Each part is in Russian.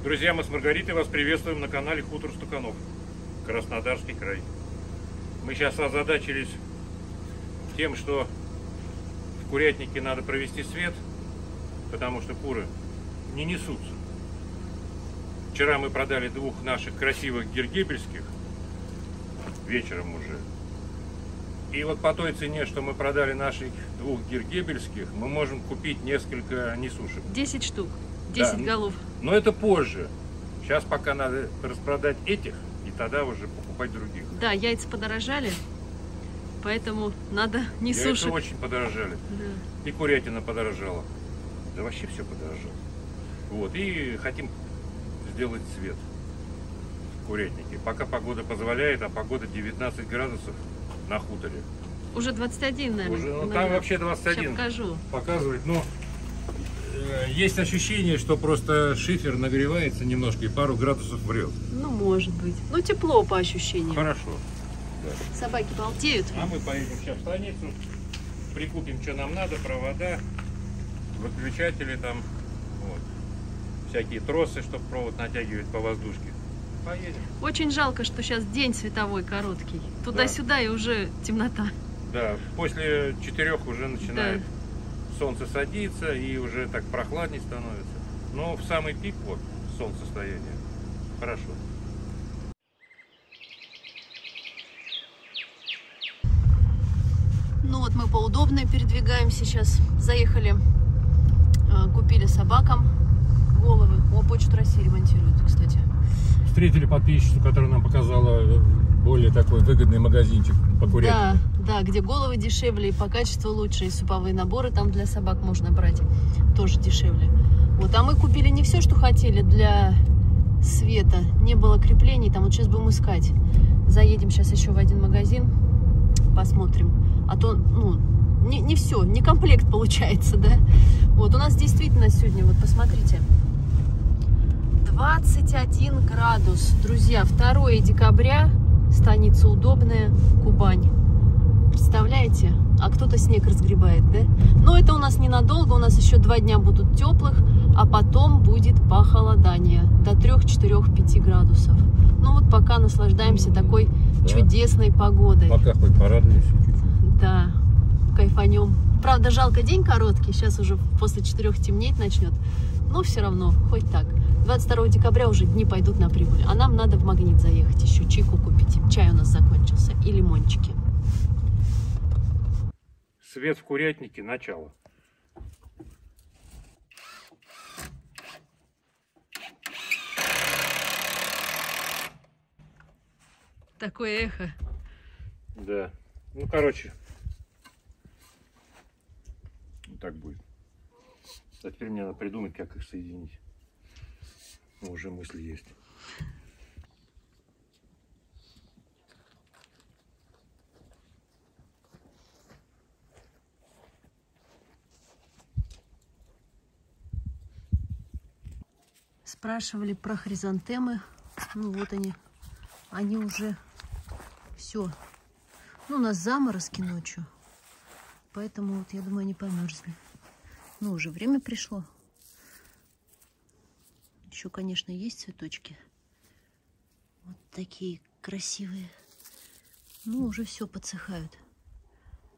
Друзья, мы с Маргаритой вас приветствуем на канале Хутор Стуканов, Краснодарский край. Мы сейчас озадачились тем, что в курятнике надо провести свет, потому что куры не несутся. Вчера мы продали двух наших красивых гиргебельских, вечером уже. И вот по той цене, что мы продали наших двух гиргебельских, мы можем купить несколько несушек. 10 штук, 10 да, голов. Но это позже. Сейчас пока надо распродать этих, и тогда уже покупать других. Да, яйца подорожали, поэтому надо несушек. Яйца очень подорожали. Да. И курятина подорожала. Да вообще все подорожало. Вот, и хотим сделать цвет в курятнике. Пока погода позволяет, а погода 19 градусов на хуторе. Уже 21, наверное. Уже, ну, там вообще 21. Сейчас покажу. Показывает, но есть ощущение, что просто шифер нагревается немножко и пару градусов врет. Ну, может быть. Ну, тепло по ощущениям. Хорошо. Да. Собаки балдеют. А мы поедем сейчас в станицу, прикупим, что нам надо, провода, выключатели там, вот, всякие тросы, чтобы провод натягивать по воздушке. Поедем. Очень жалко, что сейчас день световой короткий. Туда-сюда, да. И уже темнота. Да, после 4 уже начинает солнце садиться и уже так прохладнее становится. Но в самый пик вот солнцестояния хорошо. Ну вот мы поудобнее передвигаемся сейчас. Заехали, купили собакам головы. О, Почту России ремонтируют, кстати. Встретили подписчицу, которая нам показала более такой выгодный магазинчик по курятнике. Да, где головы дешевле, и по качеству лучше, и суповые наборы там для собак можно брать тоже дешевле. Вот, а мы купили не все, что хотели для света. Не было креплений, там вот сейчас будем искать. Заедем сейчас еще в один магазин, посмотрим. А то, ну, не все, не комплект получается, да. Вот, у нас действительно сегодня, вот посмотрите, 21 градус. Друзья, 2 декабря, станица Удобная, Кубань. Представляете? А кто-то снег разгребает, да? Но это у нас ненадолго, у нас еще 2 дня будут теплых, а потом будет похолодание до 3, 4, 5 градусов. Ну вот пока наслаждаемся такой чудесной погодой. Пока хоть порадуемся чуть-чуть. Да, кайфанем. Правда, жалко, день короткий, сейчас уже после 4 темнеть начнет. Но все равно, хоть так. 22 декабря уже дни пойдут на прибыль. А нам надо в Магнит заехать еще, чайку купить. Чай у нас закончился и лимончики. Свет в курятнике, начало. Такое эхо. Да. Ну, короче. Вот так будет. А теперь мне надо придумать, как их соединить. Ну, уже мысли есть. Спрашивали про хризантемы. Ну вот они. Они уже все. Ну, у нас заморозки ночью. Поэтому вот, я думаю, они померзли. Ну, уже время пришло. Еще, конечно, есть цветочки. Вот такие красивые. Ну, уже все подсыхают.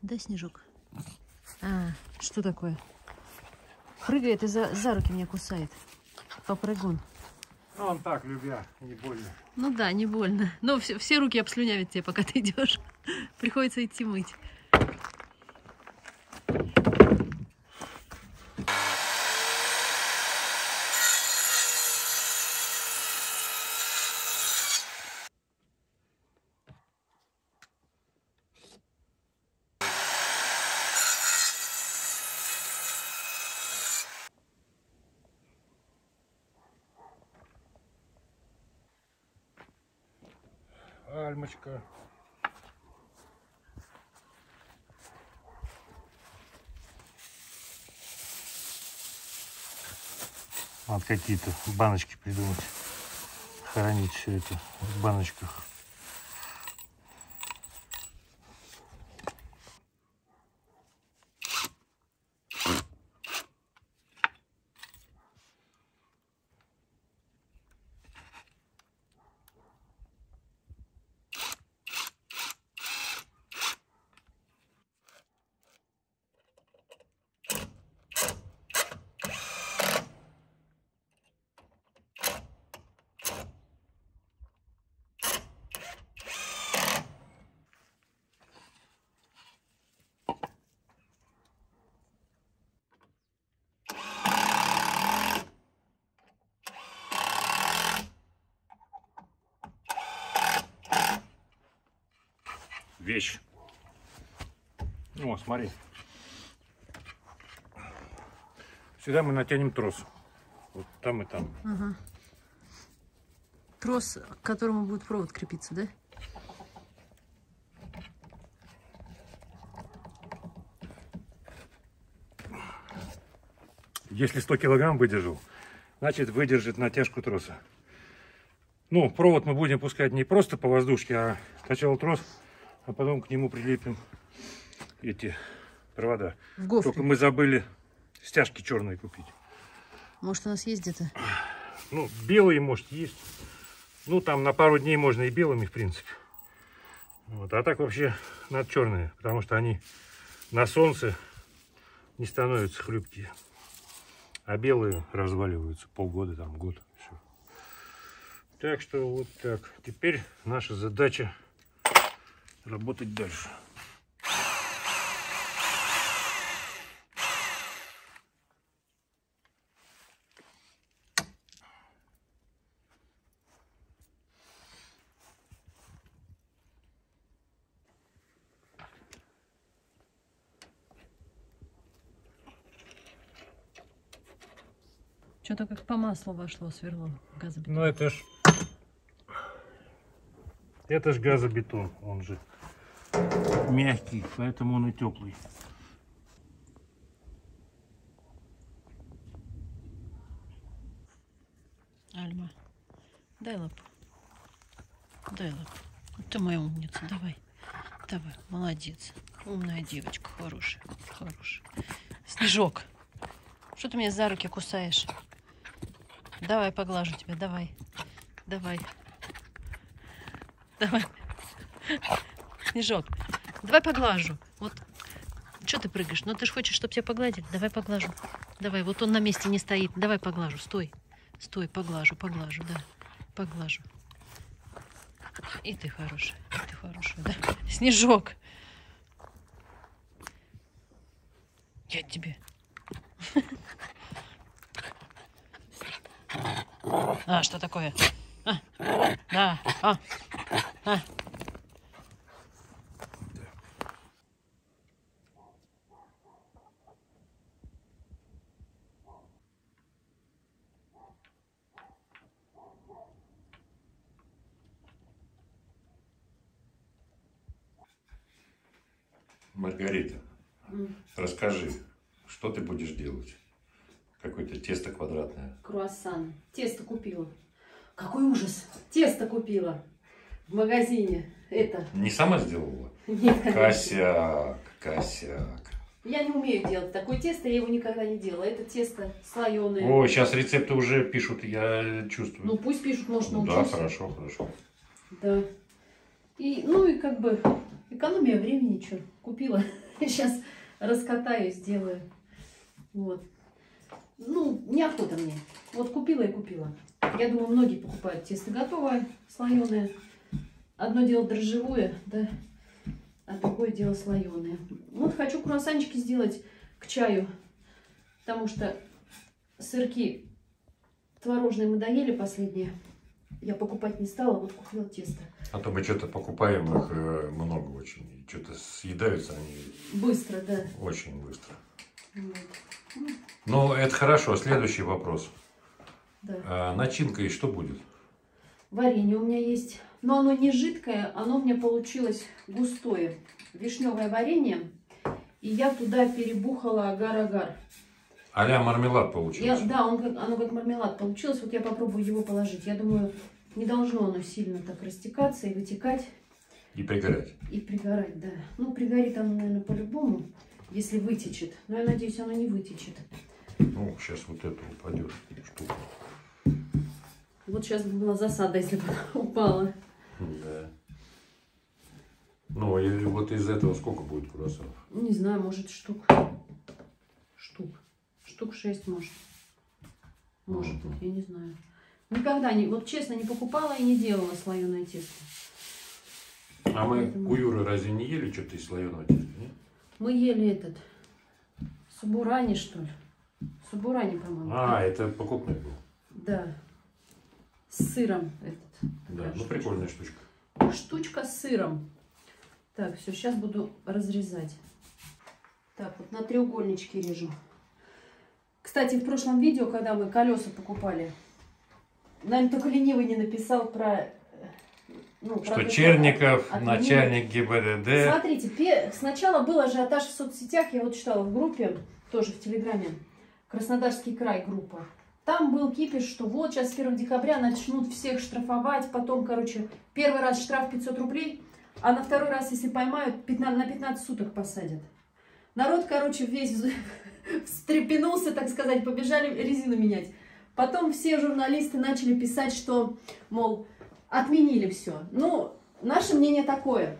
Да, Снежок? А, что такое? Прыгает и за руки меня кусает. Попрыгун. Ну, он так, любя, не больно. Ну да, не больно. Но все руки обслюнявят тебе, пока ты идешь. Приходится идти мыть. Альмочка. Надо какие-то баночки придумать. Хранить все это в баночках. вещь. О, смотри. Сюда мы натянем трос. Вот там и там. Ага. Трос, к которому будет провод крепиться, да? Если 100 килограмм выдержал, значит выдержит натяжку троса. Ну, провод мы будем пускать не просто по воздушке, а сначала трос, а потом к нему прилепим эти провода. В гофре. Только мы забыли стяжки черные купить. Может, у нас есть где-то? Ну, белые, может, есть. Ну, там на пару дней можно и белыми, в принципе. Вот. А так вообще надо черные, потому что они на солнце не становятся хлюпкие. А белые разваливаются полгода, там, год. Все. Так что вот так. Теперь наша задача работать дальше. Что-то как по маслу вошло сверло газобетон. Ну это ж газобетон, он же мягкий, поэтому он и теплый. Альма, дай лапу. Дай лапу. Вот ты моя умница, давай. Давай, молодец. Умная девочка, хорошая, хорошая. Снежок, что ты меня за руки кусаешь? Давай, поглажу тебя, давай. Давай. Давай. Снежок, давай поглажу. Вот, что ты прыгаешь? Ну ты же хочешь, чтобы тебя погладили? Давай поглажу. Давай, вот он на месте не стоит. Давай поглажу, стой. Стой, поглажу, да. Поглажу. И ты хорошая, да. Снежок. Я тебе. А, что такое? Да, Маргарита, расскажи, что ты будешь делать? Какое-то тесто квадратное. Круассан. Тесто купила. Какой ужас. Тесто купила в магазине. Это. Не сама сделала? Нет, Косяк, косяк. Я не умею делать такое тесто, я его никогда не делала. Это тесто слоеное. О, сейчас рецепты уже пишут, я чувствую. Ну пусть пишут, может, Ну, научусь. да, хорошо, хорошо. Да. И, ну и как бы экономия времени, что, купила. Сейчас раскатаю, сделаю. Вот. Ну, неохота мне. Вот купила и купила. Я думаю, многие покупают тесто готовое, слоеное. Одно дело дрожжевое, да, а другое дело слоеное. Вот хочу круассанчики сделать к чаю, потому что сырки творожные мы доели последние. Я покупать не стала, вот купила тесто. А то мы что-то покупаем их много очень. И что-то съедаются они. Быстро, да. Очень быстро. Вот. Ну, это хорошо. Следующий вопрос. Да. А начинкой что будет? Варенье у меня есть. Но оно не жидкое, оно у меня получилось густое. Вишневое варенье. И я туда перебухала агар-агар. А-ля мармелад получился. Да, оно как мармелад получилось. Вот я попробую его положить. Я думаю, не должно оно сильно так растекаться и вытекать. И пригорать. И пригорать, да. Ну, пригорит оно, наверное, по-любому, если вытечет. Но я надеюсь, оно не вытечет. Ну, сейчас вот это упадет штука. Вот сейчас бы была засада, если бы она упала. Да. Ну, и вот из этого сколько будет круассанов? Не знаю, может штук 6, может. Может быть, я не знаю. Никогда не, вот честно, не покупала и не делала слоеное тесто. А мы у Юры разве не ели что-то из слоеного теста, нет? Мы ели этот, сабурани, что ли. Сабурани, по-моему. А, это покупной был. Да. С сыром этот. Да, ну прикольная штучка. Штучка с сыром. Так, все, сейчас буду разрезать. Так, вот на треугольнички режу. Кстати, в прошлом видео, когда мы колеса покупали, наверное, только ленивый не написал про... Ну, что Черников, начальник ГИБДД. Смотрите, сначала был ажиотаж в соцсетях, я вот читала в группе, тоже в Телеграме, Краснодарский край группа. Там был кипиш, что вот сейчас с 1 декабря начнут всех штрафовать, потом, короче, первый раз штраф 500 рублей, а на второй раз, если поймают, на 15 суток посадят. Народ, короче, весь встрепенулся, так сказать, побежали резину менять. Потом все журналисты начали писать, что, мол, отменили все. Ну, наше мнение такое.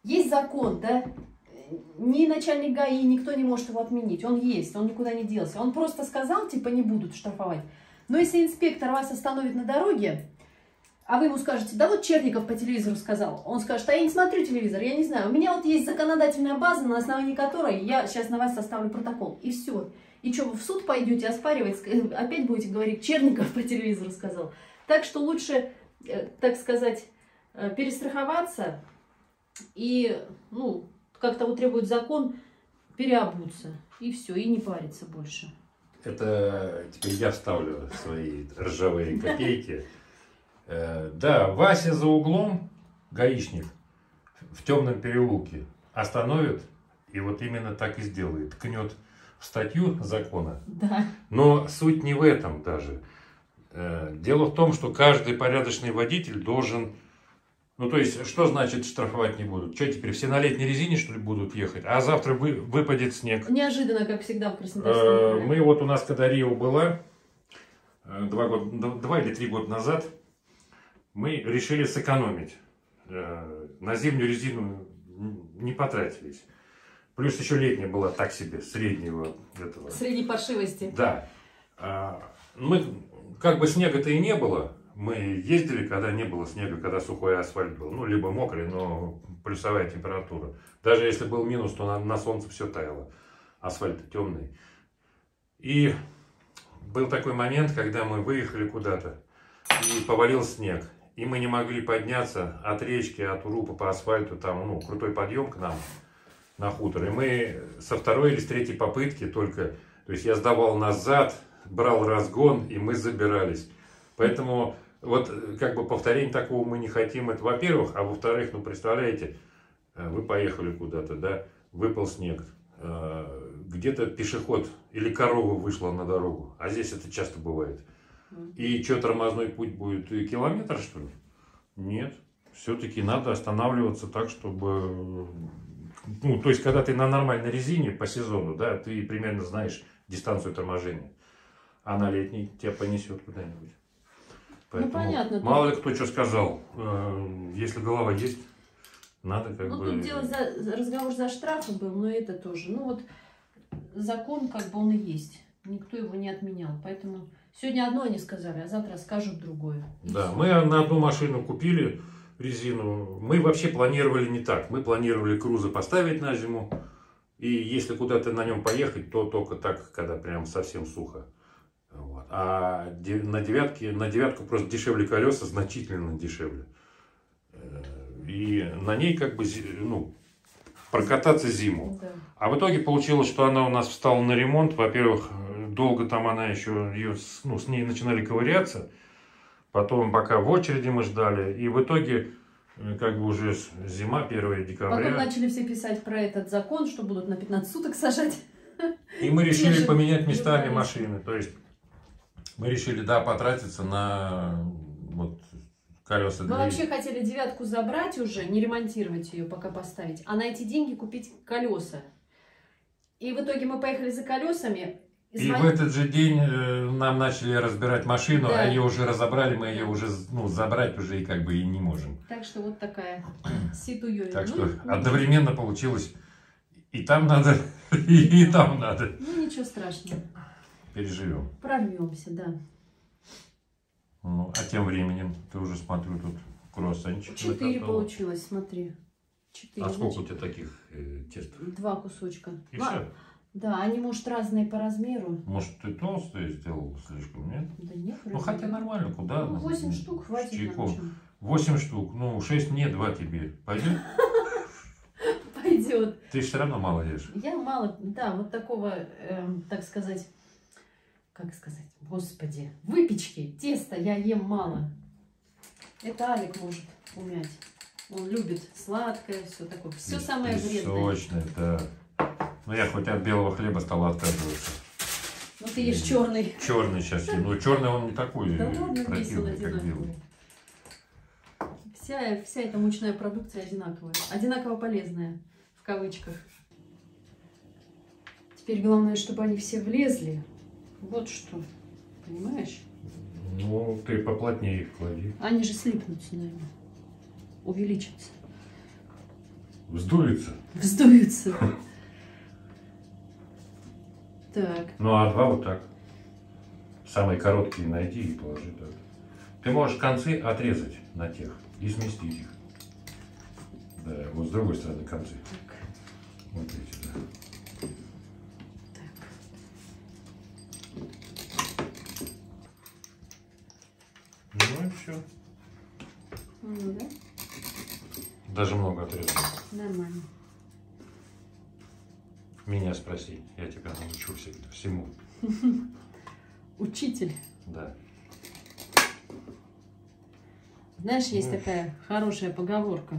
Есть закон, да? Ни начальник ГАИ, никто не может его отменить. Он есть, он никуда не делся. Он просто сказал, типа, не будут штрафовать. Но если инспектор вас остановит на дороге, а вы ему скажете, да вот Черников по телевизору сказал. Он скажет, а я не смотрю телевизор, я не знаю. У меня вот есть законодательная база, на основании которой я сейчас на вас составлю протокол. И все. И что, вы в суд пойдете оспаривать, опять будете говорить, Черников по телевизору сказал. Так что лучше, так сказать, перестраховаться и, ну, как того требует закон, переобуться. И все, и не париться больше. Это теперь я вставлю свои ржавые копейки. Да, Вася за углом, гаишник, в темном переулке остановит, и вот именно так и сделает. Ткнет в статью закона. Да. Но суть не в этом даже. Дело в том, что каждый порядочный водитель должен... Ну, то есть, что значит штрафовать не будут? Что теперь, все на летней резине, что ли, будут ехать? А завтра выпадет снег. Неожиданно, как всегда в Краснодарском крае. Мы вот, у нас, когда Рио была, 2 или 3 года назад, мы решили сэкономить. На зимнюю резину не потратились. Плюс еще летняя была так себе, среднего этого. Средней паршивости. Да. Мы, как бы снега-то и не было, мы ездили, когда не было снега, когда сухой асфальт был. Ну, либо мокрый, но плюсовая температура. Даже если был минус, то на солнце все таяло. Асфальт темный. И был такой момент, когда мы выехали куда-то, и повалил снег. И мы не могли подняться от речки, от урупа по асфальту. Там, ну, крутой подъем к нам на хутор. И мы со 2-й или с 3-й попытки только... То есть я сдавал назад, брал разгон, и мы забирались. Поэтому... Вот, как бы, повторения такого мы не хотим, это во-первых, а во-вторых, ну, представляете, вы поехали куда-то, да, выпал снег, где-то пешеход или корова вышла на дорогу, а здесь это часто бывает. И что, тормозной путь будет километр, что ли? Нет, все-таки надо останавливаться так, чтобы, ну, то есть, когда ты на нормальной резине по сезону, да, ты примерно знаешь дистанцию торможения, а на летней тебя понесет куда-нибудь. Поэтому, ну, понятно. Мало ли кто что сказал. Если голова есть, надо как бы... Ну, тут дело разговор за штрафы был, но это тоже. Ну, вот закон, как бы, он и есть. Никто его не отменял. Поэтому сегодня одно они сказали, а завтра скажут другое. Да, мы на одну машину купили резину. Мы вообще планировали не так. Мы планировали круза поставить на зиму. И если куда-то на нем поехать, то только так, когда прям совсем сухо. Вот. А на девятку просто дешевле колеса, значительно дешевле. И на ней как бы, ну, прокататься зиму. Да. А в итоге получилось, что она у нас встала на ремонт. Во-первых, долго там она еще, ну, с ней начинали ковыряться. Потом пока в очереди мы ждали. И в итоге, как бы уже зима, 1 декабря. Потом начали все писать про этот закон, что будут на 15 суток сажать. И мы решили поменять местами машины. То есть мы решили, да, потратиться на вот колеса. Мы вообще хотели 9-ку забрать уже, не ремонтировать ее, пока поставить, а на эти деньги купить колеса. И в итоге мы поехали за колесами. И в этот же день нам начали разбирать машину, да. А ее уже разобрали, мы ее уже, ну, забрать уже и как бы и не можем. Так что вот такая ситуация. Так что одновременно получилось и там надо, и там надо. Ну ничего страшного. Переживем. Прорвемся, да. Ну, а тем временем, ты уже, смотрю, тут круассанчик. 4 получилось, смотри. 4. А сколько у тебя таких тестов? 2 кусочка. И все? Да, они, может, разные по размеру. Может, ты толстые сделал слишком, нет? Да нет. Ну, хотя нормально, куда? Ну, 8 штук хватит. 8 штук, ну, 6 мне, 2 тебе. Пойдет? идет. Ты все равно мало ешь. Я мало, да, вот такого, так сказать, как сказать, господи, выпечки, теста я ем мало. Это Алик может умять. Он любит сладкое, все такое, все самое вредное. Сочное, да. Ну я хоть от белого хлеба стал отказываться. Ну ты ешь черный. Черный сейчас. Ну черный он не такой Да ладно, весь он противный, как белый. одинаковый. Вся эта мучная продукция одинаковая. Одинаково полезная, в кавычках. Теперь главное, чтобы они все влезли. Вот что. Понимаешь? Ну, ты поплотнее их клади. Они же слипнутся, наверное. Увеличатся. Вздуется. Вздуются. Так. Ну, а два вот так. Самые короткие найди и положи так. Ты можешь концы отрезать на тех и сместить их. Да, вот с другой стороны концы. Так. Вот эти, да. Ну и все. Ну, да? Даже много отрезал. Нормально. Меня спроси, я тебя научу всему. Учитель. Да. Знаешь, есть такая хорошая поговорка.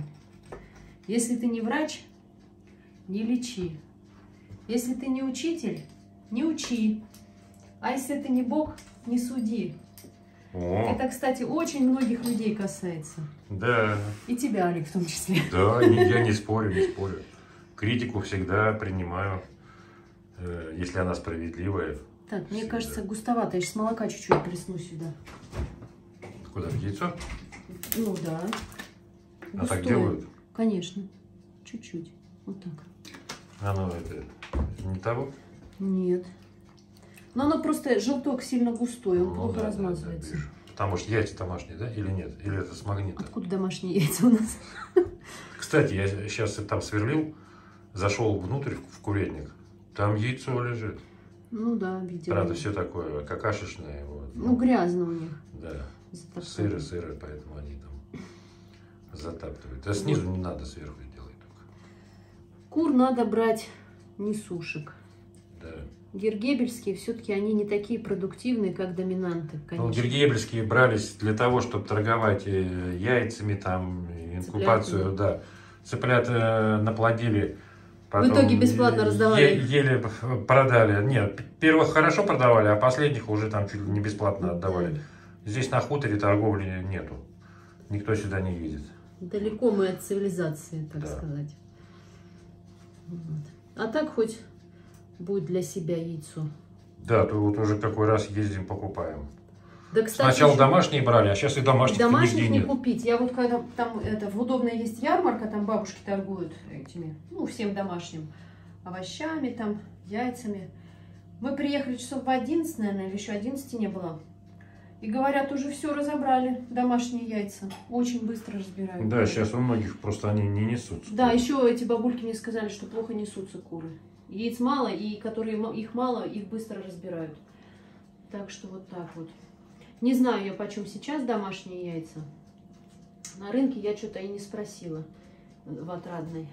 Если ты не врач, не лечи. Если ты не учитель, не учи. А если ты не Бог, не суди. О, Это, кстати, очень многих людей касается. да. И тебя, Алик, в том числе. Да, я не спорю, не спорю. Критику всегда принимаю, если она справедливая. Так, мне Всегда. кажется, густовато. Я сейчас молока чуть-чуть плесну сюда. Куда, в яйцо? Ну да. А так Густое. делают? Конечно. Чуть-чуть. Вот так. Оно это не того? Нет. Но оно просто, желток сильно густой, он Ну плохо да, размазывается. да, вижу. Потому что яйца домашние, да? Или нет? Или это с магнита? Откуда домашние яйца у нас? Кстати, я сейчас там сверлил, зашел внутрь в курятник, там яйцо лежит. Ну да, видела. Правда, все такое какашечное. Вот. Ну, грязно у них. Да. Затоптано. Сыры, поэтому они там затаптывают. А снизу не надо, сверху делай только. Кур надо брать несушек. Да. Гергебельские все-таки они не такие продуктивные, как доминанты, Ну, конечно. гергебельские брались для того, чтобы торговать яйцами, там, инкубацию, Цыплятами. да. Цыплят наплодили. В итоге бесплатно раздавали. Еле продали. Нет, первых хорошо продавали, а последних уже там чуть ли не бесплатно отдавали. Здесь на хуторе торговли нету. Никто сюда не едет. Далеко мы от цивилизации, так Да. сказать. Вот. А так хоть будет для себя яйцо. Да, то вот уже какой раз ездим, покупаем. Да, кстати, Сначала еще домашние брали, а сейчас и домашних домашних нигде не нет. купить. Я вот когда там в Удобной есть ярмарка, там бабушки торгуют этими, ну, всем домашним овощами, там, яйцами. Мы приехали часов в 11, наверное, или еще 11 не было. И говорят, уже все разобрали, домашние яйца. Очень быстро разбирают. Да, сейчас у многих просто они не несутся. Да, еще эти бабульки мне сказали, что плохо несутся куры. Яиц мало, и которые их мало, их быстро разбирают. Так что вот так вот. Не знаю я, почем сейчас домашние яйца. На рынке я что-то и не спросила в Отрадной.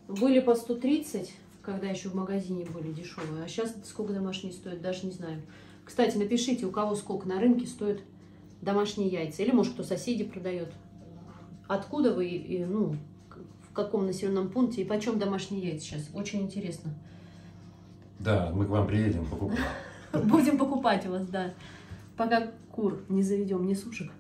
Были по 130, когда еще в магазине были дешевые. А сейчас сколько домашние стоят, даже не знаю. Кстати, напишите, у кого сколько на рынке стоят домашние яйца. Или, может, кто соседи продает. Откуда вы, ну, в каком населенном пункте и почем домашние яйца сейчас. Очень интересно. Да, мы к вам приедем покупать. Будем покупать у вас, да. Пока кур не заведем, не сушек.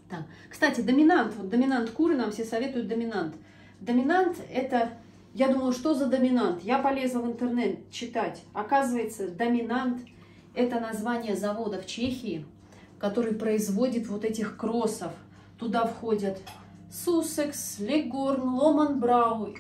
Так. Кстати, доминант. Вот доминант куры, нам все советуют доминант. Доминант это, я думала, что за доминант? Я полезла в интернет читать. Оказывается, доминант это название завода в Чехии, который производит вот этих кроссов. Туда входят Суссекс, Легорн, Ломанбрау.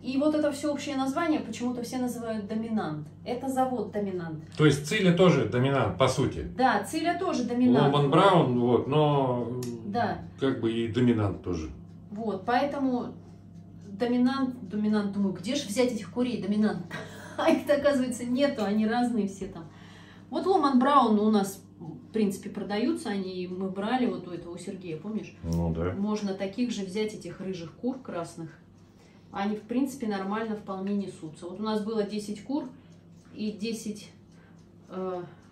И вот это все общее название почему-то все называют доминант. Это завод доминант. То есть Циля тоже доминант, по сути. Да, Циля тоже доминант. Ломан Браун, вот, но Да. как бы и доминант тоже. Вот, поэтому доминант, думаю, где же взять этих курей доминант? А их-то, оказывается, нету, они разные все там. Вот Ломан Браун у нас, в принципе, продаются, они мы брали вот у этого, у Сергея, помнишь? Ну да. Можно таких же взять, этих рыжих кур красных, они, в принципе, нормально вполне несутся. Вот у нас было 10 кур и 10,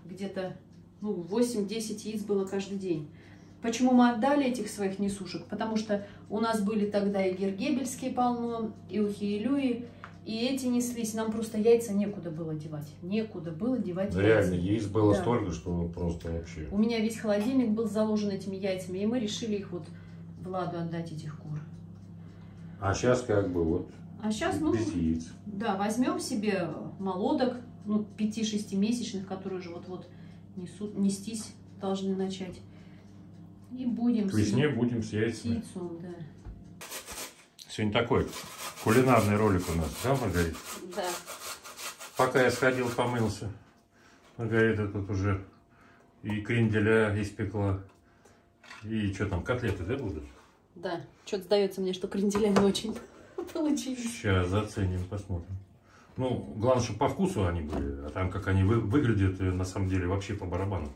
где-то, ну, 8-10 яиц было каждый день. Почему мы отдали этих своих несушек? Потому что у нас были тогда и гергебельские полно, и ухиелюи, и эти неслись. Нам просто яйца некуда было девать. Некуда было девать яйца. Реально, яиц было Да. столько, что просто вообще. У меня весь холодильник был заложен этими яйцами, и мы решили их вот Владу отдать, этих кур. А сейчас как бы вот А сейчас, ну, без яиц. да, возьмем себе молодок, ну, 5-6 месячных, которые уже вот-вот нестись должны начать. И будем К весне будем с яйцами. птицу, да. Сегодня такой кулинарный ролик у нас, да, Маргарита? Да. Пока я сходил, помылся, Маргарита тут уже и кренделя испекла. И что там, котлеты, да, будут? Да, что-то сдается мне, что кренделя не очень получились. Сейчас заценим, посмотрим. Ну, главное, чтобы по вкусу они были, а там как они выглядят, на самом деле вообще по барабану.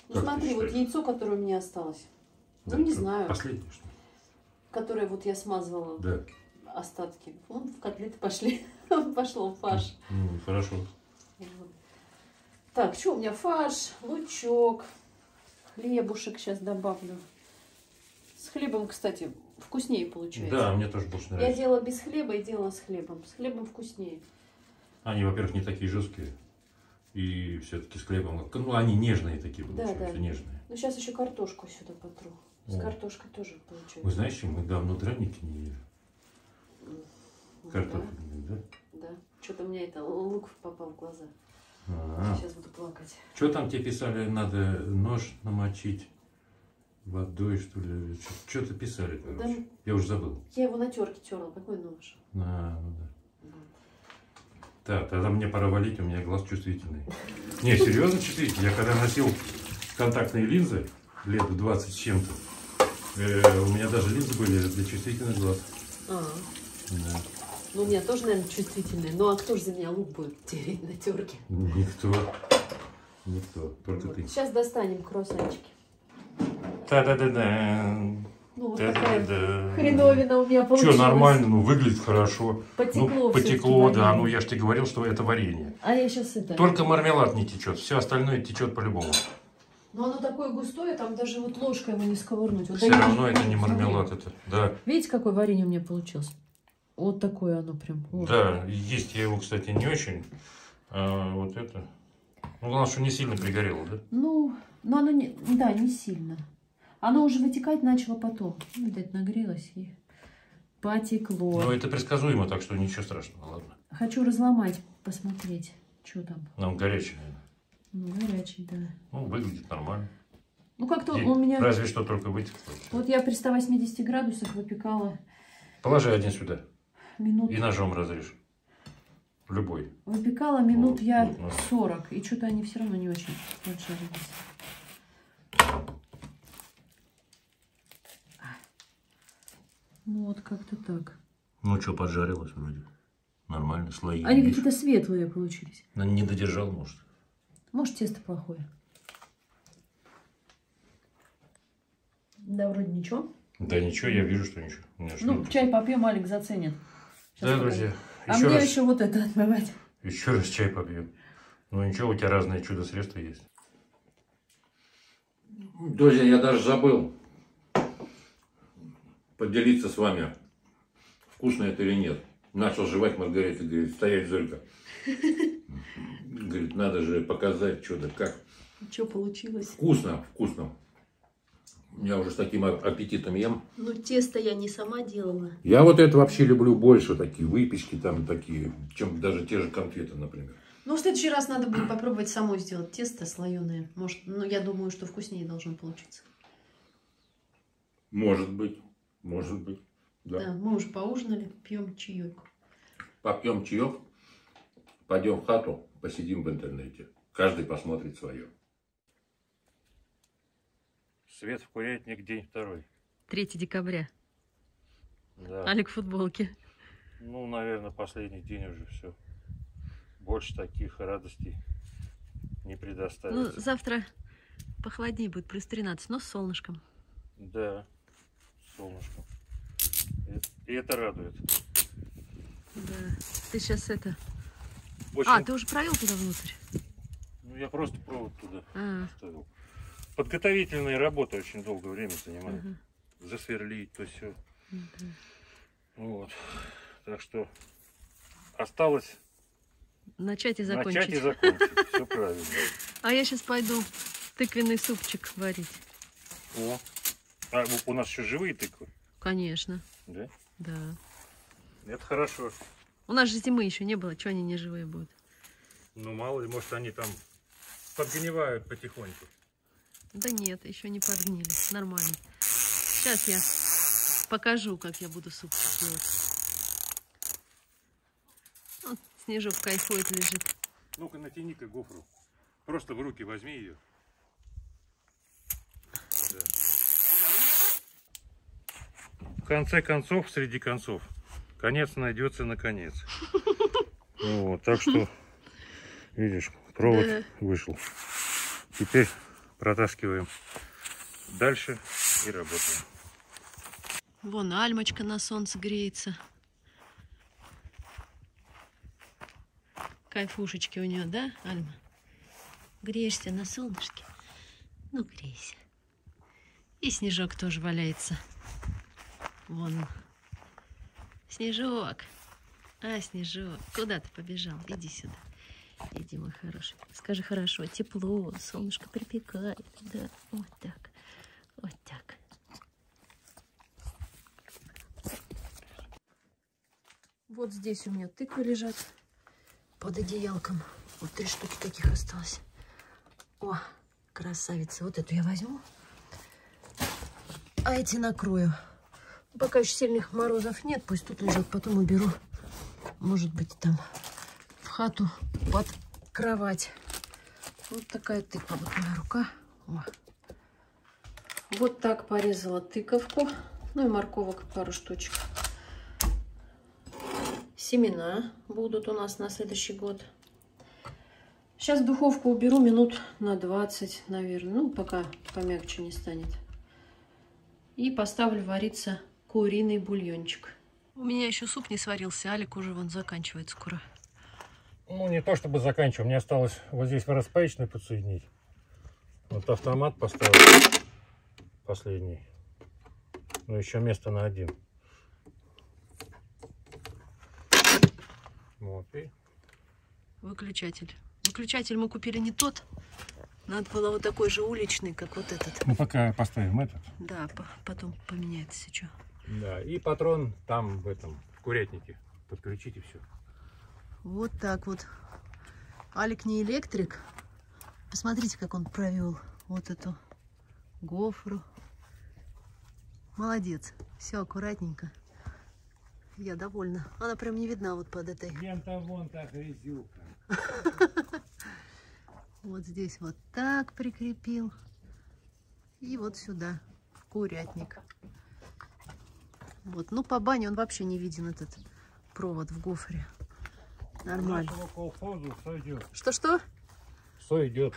Ну, Как смотри, ты вот считаешь? яйцо, которое у меня осталось. Да, Ну, не что, знаю. Последнее, что ли? Которое вот я смазывала Да. остатки. Вон в котлеты пошли. Пошло фарш. Ну, хорошо. Вот. Так, что у меня? Фарш, лучок, хлебушек сейчас добавлю. С хлебом, кстати, вкуснее получается. Да, мне тоже больше Я нравится. делала без хлеба и делала с хлебом. С хлебом вкуснее. Они, во-первых, не такие жесткие. И все-таки с хлебом. Ну, они нежные такие Да, получаются, да. нежные. Ну, сейчас еще картошку сюда потру. С О. картошкой тоже получается. Вы знаете, мы давно драники не ели. Ну, Картофельные, да? да. Что-то мне это лук попал в глаза. А-а. Сейчас буду плакать. Что там тебе писали, надо нож намочить водой, что ли? Что-то писали, короче. Да. Я уже забыл. Я его на терке терла. Какой нож? Ну да. Так, тогда мне пора валить, у меня глаз чувствительный. Не, серьезно чувствительный. Я когда носил контактные линзы лет 20 с чем-то, у меня даже линзы были для чувствительных глаз. А, Да. ну у меня тоже, наверное, чувствительный. Ну а кто же за меня лук будет тереть на терке? Никто. Никто. Только Вот. ты. Сейчас достанем круассанчики. Та-да-да-да. Ну вот такая Да-да-да. хреновина у меня получилась. Что, нормально, ну выглядит хорошо. Потекло Ну, всё-таки потекло, да. варенье. Ну я же тебе говорил, что это варенье. А я сейчас это... Только мармелад не течет, все остальное течет по-любому. Но оно такое густое, там даже вот ложкой его не сковырнуть. Вот Все да, равно это не смотри. мармелад, это. Да. Видите, какое варенье у меня получилось? Вот такое оно прям. Вот. Да, есть я его, кстати, не очень. А вот это. Ну, главное, что не сильно пригорело, да? Ну, но оно не... Да, не сильно. Оно уже вытекать начало потом. Ну, видать, нагрелось и потекло. Но это предсказуемо, так что ничего страшного, ладно. Хочу разломать, посмотреть, что там. Нам горячее, наверное. Ну, горячий, да. Ну, выглядит нормально. Ну, как-то И у меня... разве что только вытекло. Вот я при 180 градусах выпекала Положи один сюда минут... и ножом разрежь. Любой. Выпекала минут Вот, я вот, вот. 40. И что-то они все равно не очень поджарились. Ну, вот как-то так. Ну, что, поджарилось вроде. Нормально, слои. Они видишь? какие-то светлые получились. Не додержал, может. Может, тесто плохое. Да, вроде ничего. Да ничего, я вижу, что ничего. У меня Ну, что-то- чай попьем, Алик заценит. Сейчас Да, покажу. друзья, А еще мне раз, еще вот это отмывать. еще раз чай попьем. Ну ничего, у тебя разные чудо-средства есть. Друзья, я даже забыл поделиться с вами, вкусно это или нет. Начал жевать, Маргарита говорит, стоять, Золька. Говорит, надо же показать чудо, как. Что получилось? Вкусно, вкусно. Я уже с таким аппетитом ем. Ну, тесто я не сама делала. Я вот это вообще люблю больше, такие выпечки там такие, чем даже те же конфеты, например. Ну, в следующий раз надо будет попробовать самой сделать тесто слоеное. Может, ну, я думаю, что вкуснее должно получиться. Может быть, да. Да, мы уже поужинали, пьем чаек. Попьем чаек, пойдем в хату, посидим в интернете. Каждый посмотрит свое. Свет в курятник, день второй. 3 декабря. Да. Алик в футболке. Ну, наверное, последний день уже все. Больше таких радостей не Ну, предоставится. завтра похолоднее будет, плюс 13, но с солнышком. Да, солнышко. И это радует. Да. Ты сейчас это... Очень... А, ты уже провел туда внутрь? Ну, я просто провод туда А. ставил. Подготовительные работы очень долгое время занимают. Ага. Засверлить, то все. Да. Вот. Так что осталось Начать и закончить. начать и закончить. Все правильно. А я сейчас пойду тыквенный супчик варить. О. А у нас еще живые тыквы? Конечно. Да? Да. Это хорошо. У нас же зимы еще не было, что они не живые будут? Ну, мало ли, может, они там подгнивают потихоньку. Да нет, еще не подгнили. Нормально. Сейчас я покажу, как я буду супчик делать. Вот Снежок кайфует, лежит. Ну-ка, натяни-ка гофру. Просто в руки возьми ее. Да. В конце концов, среди концов, конец найдется наконец. Вот, так что, видишь, провод вышел. Теперь протаскиваем дальше и работаем. Вон Альмочка на солнце греется. Кайфушечки у нее, да, Альма? Греешься на солнышке? Ну, грейся. И Снежок тоже валяется. Вон он. Снежок. А, Снежок, куда ты побежал? Иди сюда. Иди, мой хороший. Скажи хорошо, тепло, солнышко припекает. Да, вот так. Вот так. Вот здесь у меня тыквы лежат под одеялком. Вот 3 штуки таких осталось. О, красавица. Вот эту я возьму. А эти накрою. Пока еще сильных морозов нет, пусть тут лежат, потом уберу. Может быть, там в хату под кровать. Вот такая тыква. Вот моя рука. О. Вот так порезала тыковку. Ну и морковок пару штучек. Семена будут у нас на следующий год. Сейчас в духовку уберу минут на 20, наверное. Ну, пока помягче не станет. И поставлю вариться куриный бульончик. У меня еще суп не сварился. Алик уже вон заканчивает скоро. Ну, не то чтобы заканчиваю. Мне осталось вот здесь в распаечную подсоединить. Вот автомат поставил последний. Ну, еще место на один. Вот и... Выключатель. Выключатель мы купили не тот. Надо было вот такой же уличный, как вот этот. Ну, пока поставим этот. Да, потом поменяется что. Да, и патрон там, в этом, в курятнике. Подключите все. Вот так вот. Алик не электрик. Посмотрите, как он провел вот эту гофру. Молодец. Все аккуратненько. Я довольна. Она прям не видна вот под этой. Вон так грязюка. Вот здесь вот так прикрепил. И вот сюда, в курятник. Вот. Ну, по бане он вообще не виден, этот провод в гофре. Нормально. Нашего колхозу все идет. Что-что? Все идет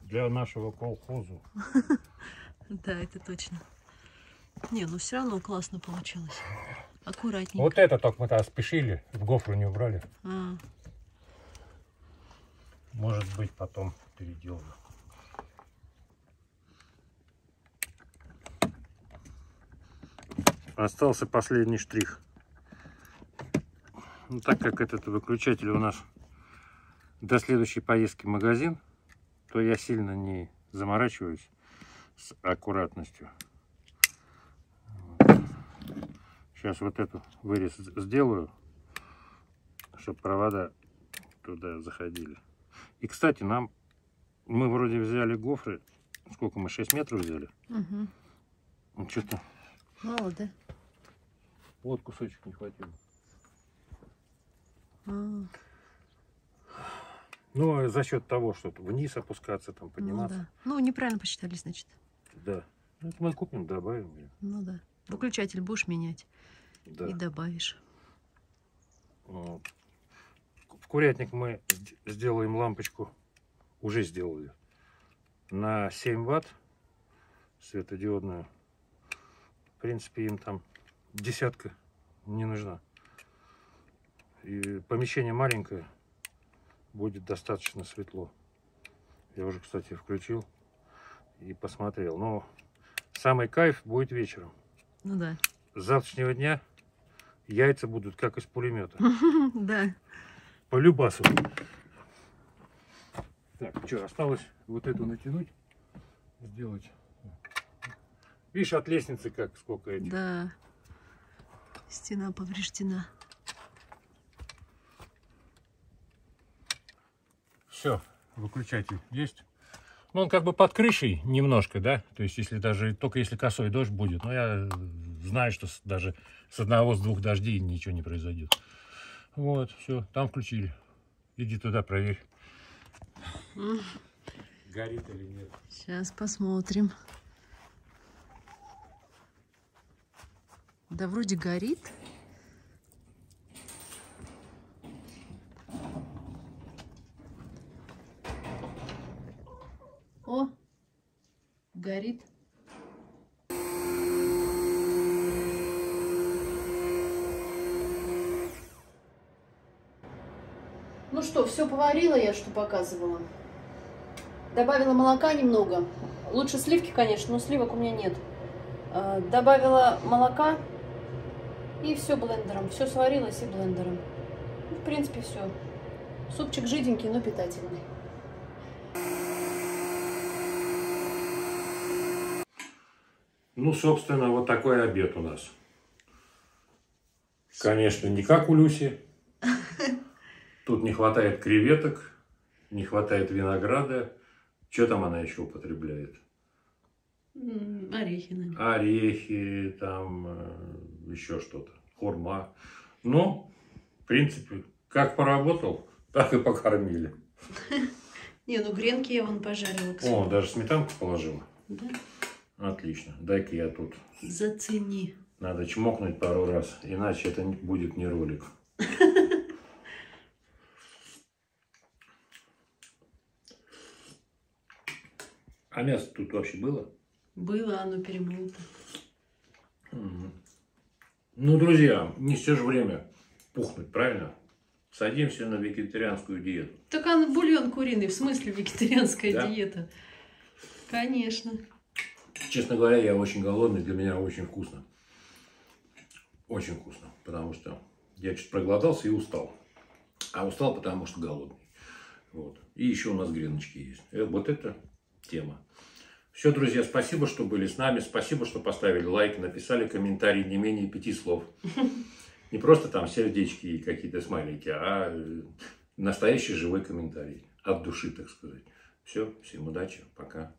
для нашего колхозу. Да, это точно. Не, ну все равно классно получилось. Аккуратненько. Вот это только мы тогда спешили, в гофру не убрали. А. Может быть, потом переделаю. Остался последний штрих. Ну, так как этот выключатель у нас до следующей поездки в магазин, то я сильно не заморачиваюсь с аккуратностью. Сейчас вот эту вырез сделаю, чтобы провода туда заходили. И, кстати, мы вроде взяли гофры. Сколько мы? 6 метров взяли? Угу. Ну, что-то... Мало, да? Вот кусочек не хватило. А. Ну, за счет того, что вниз опускаться, там, Ну, подниматься. да. Ну, неправильно посчитали, значит. Да. Ну, это мы купим, добавим. Ну, да. Выключатель будешь менять. Да. И добавишь. Вот. В курятник мы сделаем лампочку. Уже сделали. На 7 ватт светодиодную. В принципе, им там десятка не нужна. И помещение маленькое, будет достаточно светло. Я уже, кстати, включил и посмотрел. Но самый кайф будет вечером. Ну да. С завтрашнего дня яйца будут как из пулемета. Да. По любасу. Так, что, осталось вот эту натянуть, сделать. Видишь, от лестницы как сколько этих. Да. Стена повреждена. Все, выключатель есть. Ну, он как бы под крышей немножко, да. То есть, если даже, только если косой дождь будет. Но я знаю, что даже с одного, с двух дождей ничего не произойдет. Вот, все, там включили. Иди туда, проверь. Горит или нет. Сейчас посмотрим. Да вроде горит. О, горит. Ну что, все поварила я, что показывала. Добавила молока немного. Лучше сливки, конечно, но сливок у меня нет. Добавила молока и все блендером. Все сварилось и блендером. Ну, в принципе, все. Супчик жиденький, но питательный. Ну, собственно, вот такой обед у нас. Конечно, не как у Люси. Тут не хватает креветок, не хватает винограда. Что там она еще употребляет? Орехи, наверное. Орехи, там еще что-то. Хурма. Ну, в принципе, как поработал, так и покормили. Не, ну гренки я вон пожарила. О, даже сметанку положила. Да? Отлично. Дай-ка я тут. Зацени. Надо чмокнуть пару раз, иначе это будет не ролик. А мясо тут вообще было? Было, оно перемолото. Ну, друзья, не все же время пухнуть, правильно? Садимся на вегетарианскую диету. Так а бульон куриный, в смысле вегетарианская Да? диета? Конечно. Честно говоря, я очень голодный, для меня очень вкусно. Очень вкусно, потому что я чуть проголодался и устал. А устал, потому что голодный. Вот. И еще у нас греночки есть. Вот это тема. Все, друзья, спасибо, что были с нами. Спасибо, что поставили лайк, написали комментарий не менее 5 слов. Не просто там сердечки и какие-то смайлики, а настоящий живой комментарий. От души, так сказать. Все, всем удачи, пока.